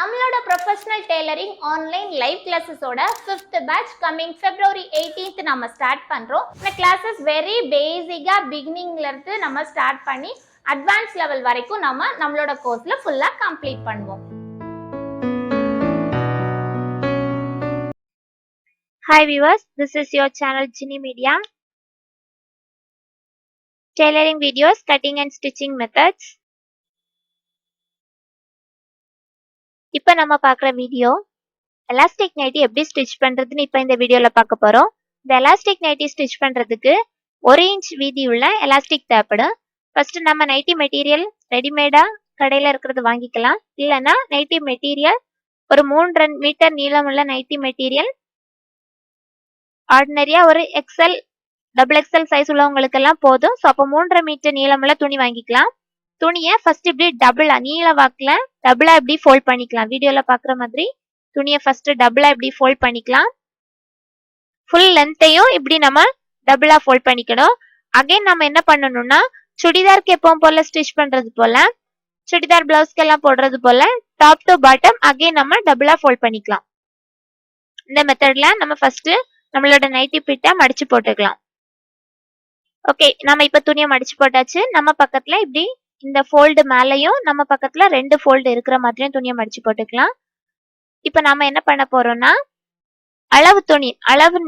நம்மளோட professional tailoring online live கிளாஸஸோட 5th batch coming February 18th நம்ம ஸ்டார்ட் பண்றோம். இந்த கிளாஸஸ் வெரி பேசிக்கா பிகினிங்ல இருந்து நம்ம ஸ்டார்ட் பண்ணி அட்வான்ஸ் லெவல் வரைக்கும் நம்மளோட கோர்ஸ்ல ஃபுல்லா கம்ப்ளீட் பண்ணுவோம். Hi viewers, this is your channel Ginny Media. Tailoring videos, cutting and stitching methods. இப்போ நம்ம பார்க்குற வீடியோ எலாஸ்டிக் நைட்டி எப்படி ஸ்டிச் பண்ணுறதுன்னு இப்போ இந்த வீடியோவில் பார்க்க போகிறோம். இந்த எலாஸ்டிக் நைட்டி ஸ்டிச் பண்ணுறதுக்கு 1 இன்ச் வீதி உள்ள எலாஸ்டிக் தேவைப்படும். ஃபஸ்ட்டு நம்ம நைட்டி மெட்டீரியல் ரெடிமேடாக கடையில் இருக்கிறது வாங்கிக்கலாம். இல்லைன்னா நைட்டி மெட்டீரியல் ஒரு 3 மீட்டர் நீளமுள்ள நைட்டி மெட்டீரியல் ஆர்டினரியாக ஒரு எக்ஸல் டபுள் எக்ஸல் சைஸ் உள்ளவங்களுக்கெல்லாம் போதும். ஸோ அப்போ 3.5 மீட்டர் நீளமுள்ள துணி வாங்கிக்கலாம். துணியை ஃபர்ஸ்ட் இப்படி டபுளா நீள வாக்குல டபுளா இப்படி ஃபோல்ட் பண்ணிக்கலாம். வீடியோல பாக்குற மாதிரி துணியை ஃபர்ஸ்ட் டபுளா இப்படி ஃபோல்ட் பண்ணிக்கலாம். ஃபுல் லென்த்தையும் இப்படி நம்ம டபுளா ஃபோல்ட் பண்ணிக்கணும். அகைன் நம்ம என்ன பண்ணணும்னா சுடிதாருக்கு எப்பவும் போல ஸ்டிச் பண்றது போல சுடிதார் பிளவுஸ்க்கு எல்லாம் போடுறது போல டாப் டு பாட்டம் அகைன் நம்ம டபுளா ஃபோல்ட் பண்ணிக்கலாம். இந்த மெத்தட்ல நம்ம ஃபர்ஸ்ட் நம்மளோட நைட்டி பிட்டை மடிச்சு போட்டுக்கலாம். ஓகே, நம்ம இப்ப துணியை மடிச்சு போட்டாச்சு. நம்ம பக்கத்துல இப்படி இந்த ஃபோல்டு மேலையும் நம்ம பக்கத்துல 2 ஃபோல்டு இருக்கிற மாதிரியும் துணியை மடிச்சு போட்டுக்கலாம். இப்ப நாம என்ன பண்ண போறோம்னா அளவு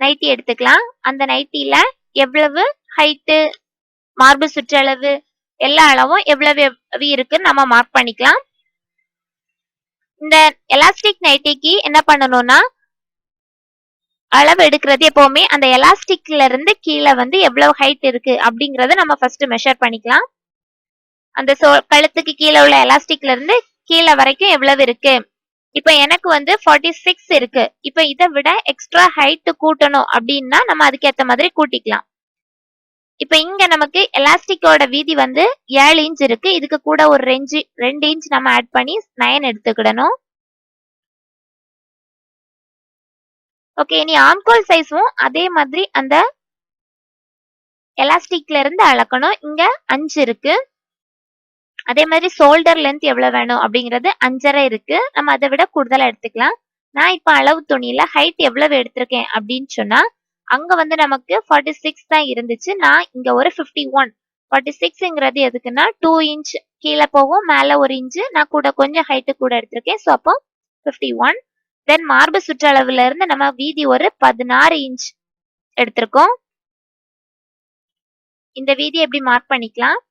நைட்டி எடுத்துக்கலாம். அந்த நைட்டில எவ்வளவு ஹைட்டு மார்பு சுற்றளவு எல்லா அளவும் எவ்வளவு இருக்குன்னு நம்ம மார்க் பண்ணிக்கலாம். இந்த எலாஸ்டிக் நைட்டிக்கு என்ன பண்ணணும்னா அளவு எடுக்கிறது எப்பவுமே அந்த எலாஸ்டிக்ல இருந்து கீழே வந்து எவ்வளவு ஹைட் இருக்கு அப்படிங்கறத நம்ம ஃபர்ஸ்ட் மெஷர் பண்ணிக்கலாம். அந்த கழுத்துக்கு கீழே உள்ள எலாஸ்டிக்ல இருந்து கீழே வரைக்கும் எவ்வளவு இருக்கு. இப்ப எனக்கு வந்து 46 இருக்கு. இப்ப இதை விட எக்ஸ்ட்ரா ஹைட் கூட்டணும் அப்படின்னா நம்ம அதுக்கேற்ற மாதிரி கூட்டிக்கலாம். இப்ப இங்க நமக்கு எலாஸ்டிக்கோட வீதி வந்து 7 இன்ச் இருக்கு. இதுக்கு கூட ஒரு 2 இன்ச் நம்ம ஆட் பண்ணி 9 எடுத்துக்கிடணும். ஓகே, இனி ஆம்கோல் சைஸும் அதே மாதிரி அந்த எலாஸ்டிக்ல இருந்து அளக்கணும். இங்க 5 இருக்கு. அதே மாதிரி ஷோல்டர் லென்த் எவ்வளவு வேணும் அப்படிங்கிறது 5.5 இருக்கு. நம்ம அதை விட கூடுதலா எடுத்துக்கலாம். நான் இப்ப அளவு துணியில ஹைட் எவ்வளவு எடுத்திருக்கேன் அப்படின்னு சொன்னா அங்க வந்து நமக்கு 46 தான் இருந்துச்சு. நான் இங்க ஒரு 51 46ங்கிறது எதுக்குன்னா 2 இன்ச் கீழே போகும், மேல 1 இன்ச் நான் கூட கொஞ்சம் ஹைட்டு கூட எடுத்திருக்கேன். ஸோ அப்போ 51. தென் மார்பு சுற்றளவுல இருந்து நம்ம வீதி ஒரு 16 இன்ச் எடுத்திருக்கோம். இந்த வீதி எப்படி மார்க் பண்ணிக்கலாம்.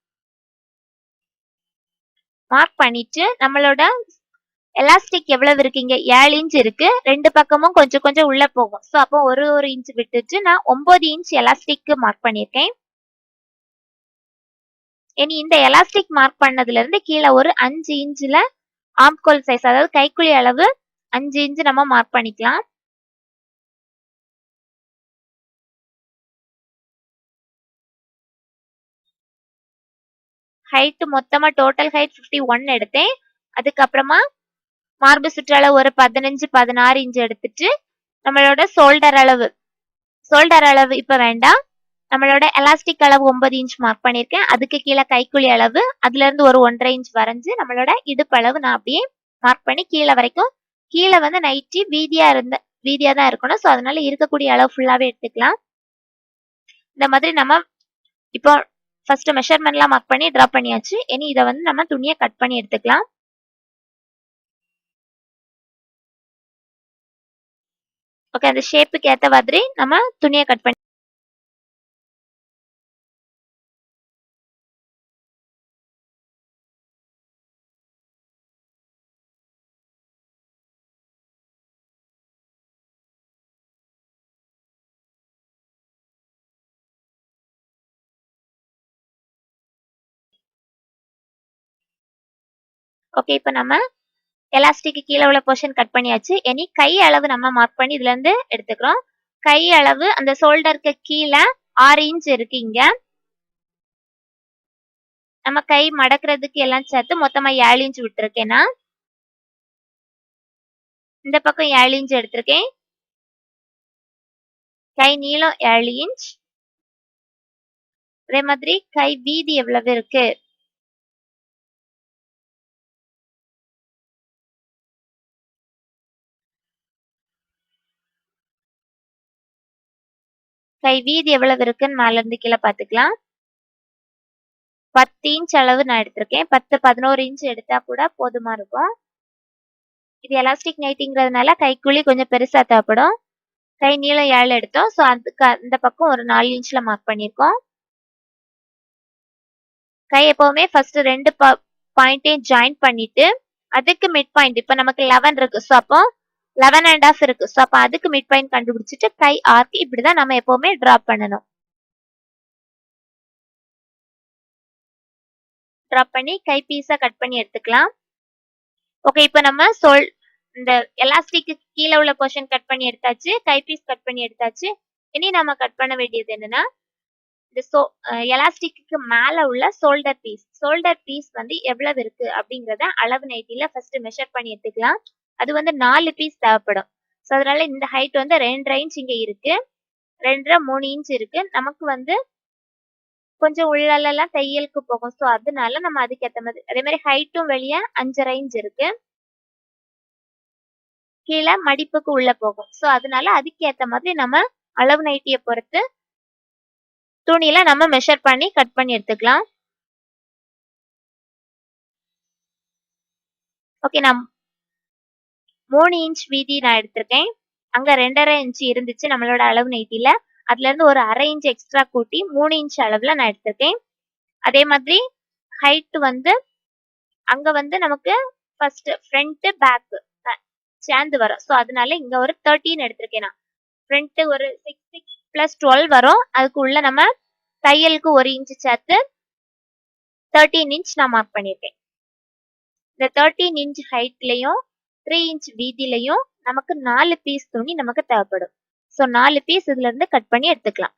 மார்க் பண்ணிட்டு நம்மளோட எலாஸ்டிக் எவ்வளவு இருக்கு, இங்க 7 இன்ச் இருக்கு. 2 பக்கமும் கொஞ்சம் கொஞ்சம் உள்ள போகும். ஸோ அப்போ ஒரு இன்ச் விட்டுட்டு நான் 9 இன்ச் எலாஸ்டிக் மார்க் பண்ணியிருக்கேன். இனி இந்த எலாஸ்டிக் மார்க் பண்ணதுல இருந்து கீழே ஒரு 5 இன்ச்ல ஆம்கோல் சைஸ் அதாவது கைக்குழி அளவு 5 இன்ச் நம்ம மார்க் பண்ணிக்கலாம். ஹைட் மொத்தமா டோட்டல் ஹைட் 51 எடுத்தேன். அதுக்கப்புறமா மார்பு சுற்றளவு ஒரு 15-16 இன்ச் எடுத்துட்டு நம்மளோட ஷோல்டர் அளவு இப்ப வேண்டாம். நம்மளோட எலாஸ்டிக் அளவு 9 இன்ச் மார்க் பண்ணிருக்கேன். அதுக்கு கீழே கைக்குழி அளவு அதுல இருந்து ஒரு 1.5 இன்ச் வரைஞ்சு நம்மளோட இடுப்பு அளவு நான் அப்படியே மார்க் பண்ணி கீழே வரைக்கும் கீழே வந்து நைட்டி வீதியா தான் இருக்கணும். ஸோ அதனால இருக்கக்கூடிய அளவு ஃபுல்லாவே எடுத்துக்கலாம். இந்த மாதிரி நம்ம இப்போ ஃபர்ஸ்ட் மெஷர்மெண்ட்லாம் மார்க் பண்ணி டிரா பண்ணியாச்சு. இனி இதை வந்து நம்ம துணியை கட் பண்ணி எடுத்துக்கலாம். ஓகே, அந்த ஷேப்புக்கு ஏற்ற மாதிரி நம்ம துணியை கட் பண்ணி ஓகே, இப்போ நம்ம எலாஸ்டிக் கீழே உள்ள போர்ஷன் கட் பண்ணியாச்சு. இனி கை அளவு நம்ம மார்க் பண்ணி இதுல இருந்து எடுத்துக்கிறோம். கை அளவு அந்த ஷோல்டருக்கு கீழே 6 இன்ச் இருக்கு. இங்க நம்ம கை மடக்கிறதுக்கு எல்லாம் சேர்த்து மொத்தமா 7 இன்ச் விட்டுருக்கேன்னா இந்த பக்கம் 7 இன்ச் எடுத்திருக்கேன். கை நீளம் 7 இன்ச். அதே மாதிரி கை வீதி எவ்வளவு இருக்கு கை வீதி எவ்வளவு இருக்குன்னு மேல இருந்து கீழே பாத்துக்கலாம். 10 இன்ச் அளவு நான் எடுத்திருக்கேன். 10 11 இன்ச் எடுத்தா கூட போதுமா இருக்கும். இது எலாஸ்டிக் நைட்டிங்கிறதுனால கைக்குழி கொஞ்சம் பெருசா தேவைப்படும். கை நீளம் 7 எடுத்தோம். ஸோ அதுக்கு அந்த பக்கம் ஒரு 4 இன்ச்ல மார்க் பண்ணியிருக்கோம். கை எப்பவுமே ஃபர்ஸ்ட் 2 பாயிண்ட்டையும் ஜாயின் பண்ணிட்டு அதுக்கு மிட் பாயிண்ட் இப்போ நமக்கு 11 இருக்கு. ஸோ அப்போ 11.5 இருக்கு. ஸோ அப்போ அதுக்கு மிட் பாயிண்ட் கண்டுபிடிச்சிட்டு கை ஆர்க் இப்படிதான் நம்ம எப்பவுமே டிராப் பண்ணணும். டிராப் பண்ணி கை பீஸா கட் பண்ணி எடுத்துக்கலாம். ஓகே, இப்போ நம்ம இந்த எலாஸ்டிக்கு கீழே உள்ள போர்ஷன் கட் பண்ணி எடுத்தாச்சு. கை பீஸ் கட் பண்ணி எடுத்தாச்சு. இனி நம்ம கட் பண்ண வேண்டியது என்னன்னா இந்த எலாஸ்டிக்கு மேல உள்ள ஷோல்டர் பீஸ் வந்து எவ்வளவு இருக்கு அப்படிங்கறத அளவு நைட்டில ஃபர்ஸ்ட் மெஷர் பண்ணி எடுத்துக்கலாம். அது வந்து 4 பீஸ் தேவைப்படும். ஸோ அதனால இந்த ஹைட் வந்து 2.5 இன்ச் இங்க இருக்கு, 2.5 3 இன்ச் இருக்கு. நமக்கு வந்து கொஞ்சம் உள்ளெல்லாம் தையலுக்கு போகும். ஸோ அதனால நம்ம அதுக்கேற்ற மாதிரி அதே மாதிரி ஹைட்டும் வெளியே 5.5 இன்ச் இருக்கு, கீழே மடிப்புக்கு உள்ள போகும். ஸோ அதனால அதுக்கேற்ற மாதிரி நம்ம அளவு நைட்டியை பொறுத்து துணியில நம்ம மெஷர் பண்ணி கட் பண்ணி எடுத்துக்கலாம். ஓகே, நான் 3 இன்ச் வீதி நான் எடுத்திருக்கேன். அங்க 2.5 இன்ச் இருந்துச்சு நம்மளோட அளவு நைட்டில. அதுல இருந்து ஒரு 1/2 இன்ச் எக்ஸ்ட்ரா கூட்டி 3 இன்ச் அளவுல நான் எடுத்திருக்கேன். அதே மாதிரி ஹைட் வந்து அங்க வந்து நமக்கு ஃபர்ஸ்ட் ஃப்ரண்ட் பேக் சேர்ந்து வரும். ஸோ அதனால இங்க ஒரு 13 எடுத்திருக்கேன். நான் ஃப்ரண்ட் ஒரு 6 + 12 வரும். அதுக்கு உள்ள நம்ம தையலுக்கு 1 இன்ச் சேர்த்து 13 இன்ச் நான் மார்க் பண்ணியிருக்கேன். இந்த 13 இன்ச் ஹைட்லயும் 3 இன்ச் வீதியிலையும் நமக்கு 4 பீஸ் துணி நமக்கு தேவைப்படும். ஸோ 4 பீஸ் இதுல இருந்து கட் பண்ணி எடுத்துக்கலாம்.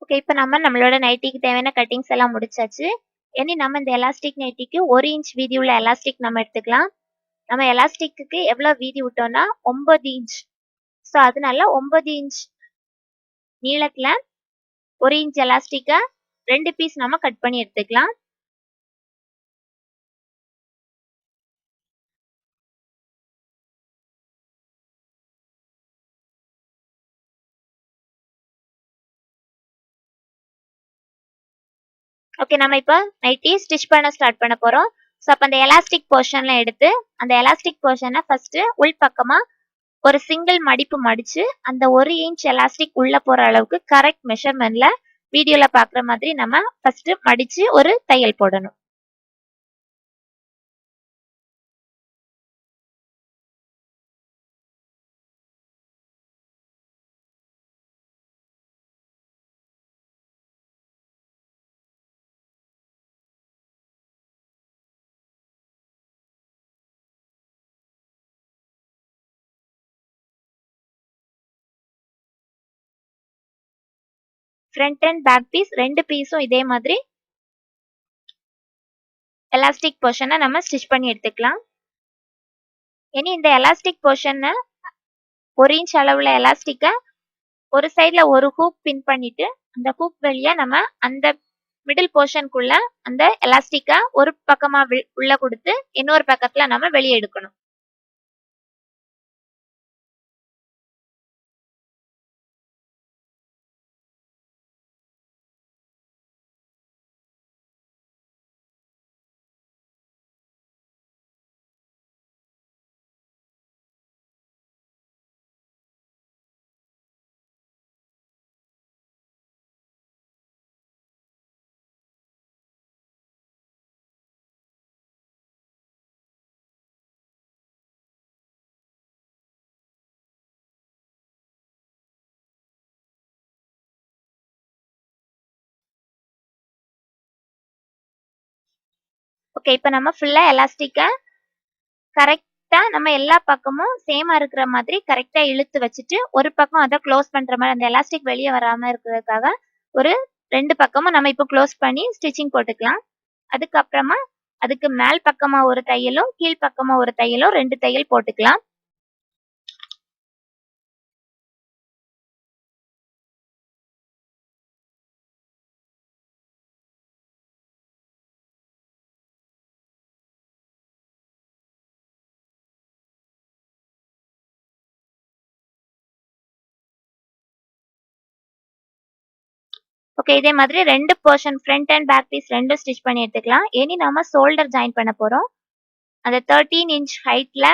ஓகே, இப்போ நம்மளோட நைட்டிக்கு தேவையான கட்டிங்ஸ் எல்லாம் முடிச்சாச்சு. இனி நம்ம இந்த எலாஸ்டிக் நைட்டிக்கு 1 இன்ச் வீதி உள்ள எலாஸ்டிக் நம்ம எடுத்துக்கலாம். நம்ம எலாஸ்டிக்கு எவ்வளவு வீதி விட்டோம்னா 9 இன்ச். ஸோ அதனால 9 இன்ச் நீளத்துல 1 இன்ச் எலாஸ்டிக்கா 2 பீஸ் நம்ம கட் பண்ணி எடுத்துக்கலாம். ஓகே, நம்ம இப்போ நைட்டி ஸ்டிச் பண்ண ஸ்டார்ட் பண்ண போறோம். ஸோ அப்போ அந்த எலாஸ்டிக் போர்ஷன்ல எடுத்து அந்த எலாஸ்டிக் போர்ஷனை ஃபர்ஸ்ட் உள் பக்கமா ஒரு சிங்கிள் மடிப்பு மடிச்சு அந்த 1 இன்ச் எலாஸ்டிக் உள்ள போற அளவுக்கு கரெக்ட் மெஷர்மெண்ட்ல வீடியோல பாக்குற மாதிரி நம்ம ஃபர்ஸ்ட் மடிச்சு ஒரு தையல் போடணும். ஃப்ரண்ட் அண்ட் பேக் பீஸ் 2 பீஸும் இதே மாதிரி எலாஸ்டிக் போர்ஷனை நம்ம ஸ்டிச் பண்ணி எடுத்துக்கலாம். இனி இந்த எலாஸ்டிக் போர்ஷனை 1 இன்ச் அளவுல எலாஸ்டிக்கை ஒரு சைடுல ஒரு ஹூக் பின் பண்ணிட்டு அந்த ஹூக் வழியா நம்ம அந்த மிடில் போர்ஷனுக்குள்ள அந்த எலாஸ்டிக்கா ஒரு பக்கமா உள்ள கொடுத்து இன்னொரு பக்கத்துல நம்ம வெளியே எடுக்கணும். ஓகே, இப்போ நம்ம ஃபுல்லா எலாஸ்டிக்கா கரெக்டா நம்ம எல்லா பக்கமும் சேமா இருக்கிற மாதிரி கரெக்டா இழுத்து வச்சுட்டு ஒரு பக்கம் அதை க்ளோஸ் பண்ற மாதிரி அந்த எலாஸ்டிக் வெளியே வராம இருக்கிறதுக்காக ஒரு 2 பக்கமும் நம்ம இப்போ க்ளோஸ் பண்ணி ஸ்டிச்சிங் போட்டுக்கலாம். அதுக்கப்புறமா அதுக்கு மேல் பக்கமா ஒரு தையலும் கீழ் பக்கமா ஒரு தையலும் 2 தையல் போட்டுக்கலாம். ஓகே, இதே மாதிரி 2 portion front and back piece ரெண்டும் ஸ்டிச் பண்ணி எடுத்துக்கலாம். இனி நாம ஷோல்டர் ஜாயின் பண்ண போறோம். அந்த 13 இன்ச் ஹைட்ல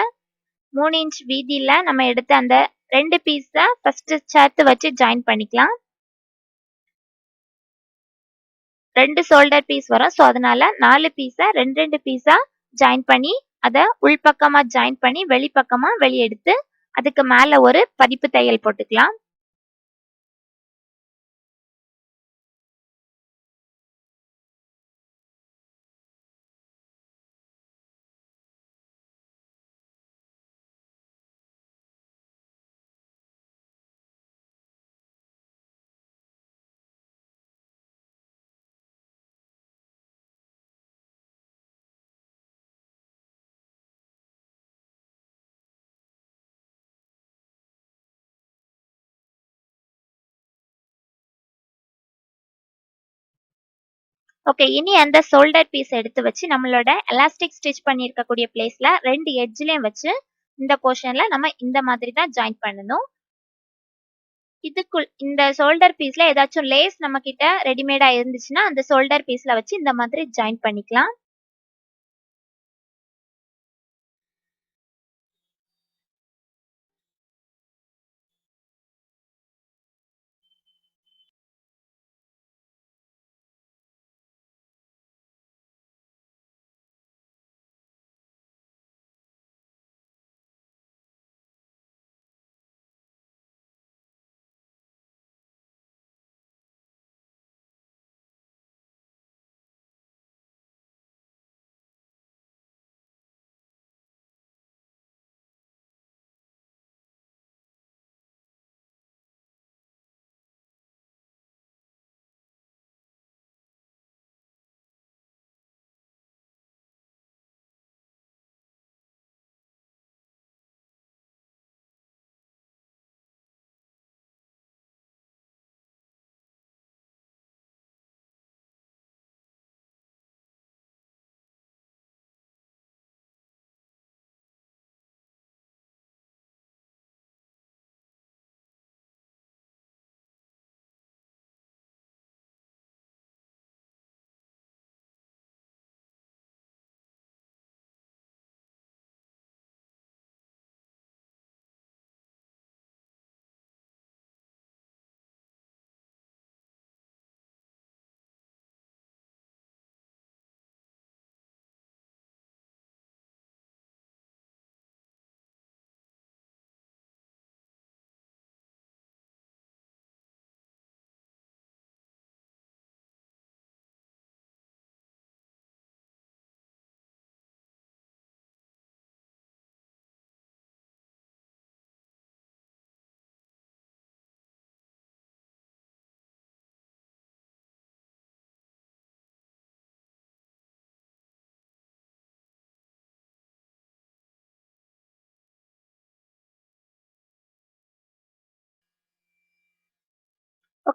3 இன்ச் வீதியில நம்ம எடுத்து அந்த 2 பீஸை ஃபர்ஸ்ட் சேர்த்து வச்சு ஜாயின் பண்ணிக்கலாம். 2 ஷோல்டர் பீஸ் வரும். ஸோ அதனால 4 பீஸை 2 பீஸா ஜாயின் பண்ணி அதை உள்பக்கமா ஜாயின் பண்ணி வெளிப்பக்கமா வெளியே எடுத்து அதுக்கு மேல ஒரு பதிப்பு தையல் போட்டுக்கலாம். ஓகே, இனி அந்த ஷோல்டர் பீஸ் எடுத்து வச்சு நம்மளோட எலாஸ்டிக் ஸ்டிச் பண்ணியிருக்கக்கூடிய பிளேஸ்ல 2 எட்ஜ்லயும் வச்சு இந்த போர்ஷன்ல நம்ம இந்த மாதிரி தான் ஜாயின் பண்ணணும். இதுக்குள் இந்த ஷோல்டர் பீஸ்ல ஏதாச்சும் லேஸ் நம்ம கிட்ட ரெடிமேடா இருந்துச்சுன்னா அந்த ஷோல்டர் பீஸ்ல வச்சு இந்த மாதிரி ஜாயின் பண்ணிக்கலாம்.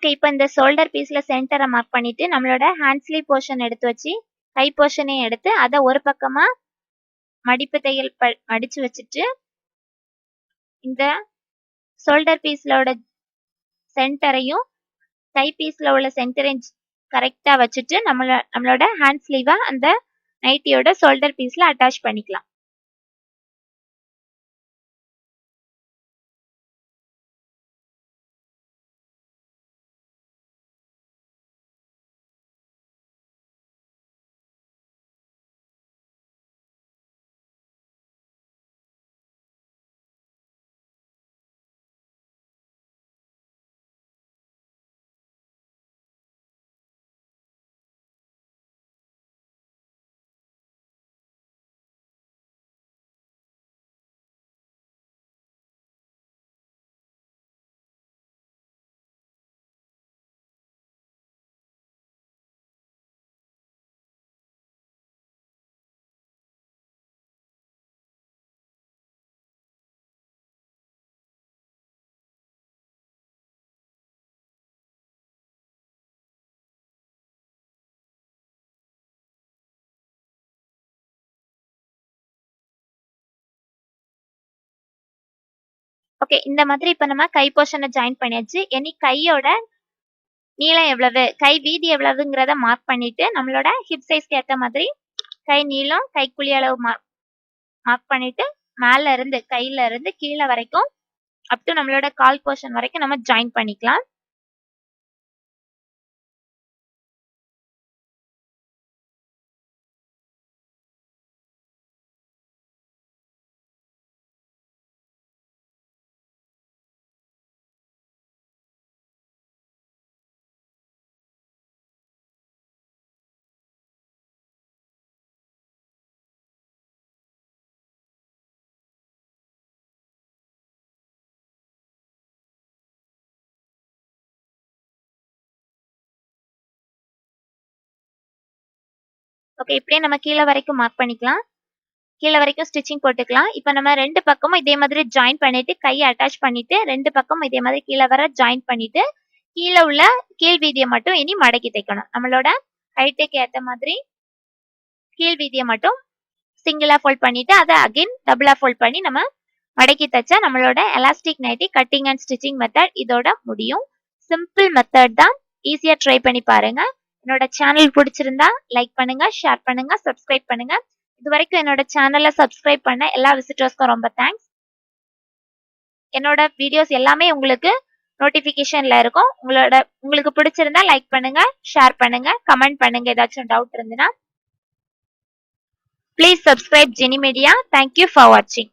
ஓகே, இப்போ இந்த ஷோல்டர் பீஸ்ல சென்டரை மார்க் பண்ணிட்டு நம்மளோட ஹேண்ட் ஸ்லீவ் போர்ஷன் எடுத்து வச்சு கை போர்ஷனையும் எடுத்து அதை ஒரு பக்கமா மடிப்பு தையல் மடிச்சு வச்சுட்டு இந்த ஷோல்டர் பீஸ்லோட சென்டரையும் கை பீஸ்ல உள்ள சென்டரையும் கரெக்டா வச்சுட்டு நம்மளோட ஹேண்ட் ஸ்லீவை அந்த நைட்டியோட ஷோல்டர் பீஸ்ல அட்டாச் பண்ணிக்கலாம். ஓகே, இந்த மாதிரி இப்ப நம்ம கை போர்ஷனை ஜாயின் பண்ணியாச்சு. இனி கையோட நீளம் எவ்வளவு, கை வீதி எவ்வளவுங்கிறத மார்க் பண்ணிட்டு நம்மளோட ஹிப் சைஸ்க்கு ஏத்த மாதிரி கை நீளம் கைக்குழி அளவு மார்க் பண்ணிட்டு கையில இருந்து கீழே வரைக்கும் அப் டு நம்மளோட கால் போர்ஷன் வரைக்கும் நம்ம ஜாயின் பண்ணிக்கலாம். ஓகே, இப்படியே நம்ம கீழே வரைக்கும் மார்க் பண்ணிக்கலாம். கீழே வரைக்கும் ஸ்டிச்சிங் போட்டுக்கலாம். இப்போ நம்ம ரெண்டு பக்கமும் இதே மாதிரி ஜாயின் பண்ணிட்டு கையை அட்டாச் பண்ணிட்டு ரெண்டு பக்கமும் இதே மாதிரி கீழே வர ஜாயின் பண்ணிட்டு கீழே உள்ள கீழ் வீதியை மட்டும் இனி மடக்கி தைக்கணும். நம்மளோட ஹைட்டுக்கு ஏற்ற மாதிரி கீழ் வீதியை மட்டும் சிங்கிளா ஃபோல்ட் பண்ணிட்டு அதை அகைன் டபுளா ஃபோல்ட் பண்ணி நம்ம மடக்கி தைச்சா நம்மளோட elastic nighty cutting and stitching method இதோட முடியும். சிம்பிள் மெத்தட் தான், ஈஸியா ட்ரை பண்ணி பாருங்க. என்னோட சேனல் பிடிச்சிருந்தா லைக் பண்ணுங்க, ஷேர் பண்ணுங்க, சப்ஸ்கிரைப் பண்ணுங்க. இது வரைக்கும் என்னோட சேனலை சப்ஸ்கிரைப் பண்ண எல்லா விசிட்டர்ஸ்க்கும் ரொம்ப தேங்க்ஸ். என்னோட வீடியோஸ் எல்லாமே உங்களுக்கு நோட்டிபிகேஷன்ல இருக்கும். உங்களுக்கு பிடிச்சிருந்தா லைக் பண்ணுங்க, ஷேர் பண்ணுங்க, கமெண்ட் பண்ணுங்க. ஏதாச்சும் டவுட் இருந்துன்னா please subscribe Jenny media. Thank you for வாட்சிங்.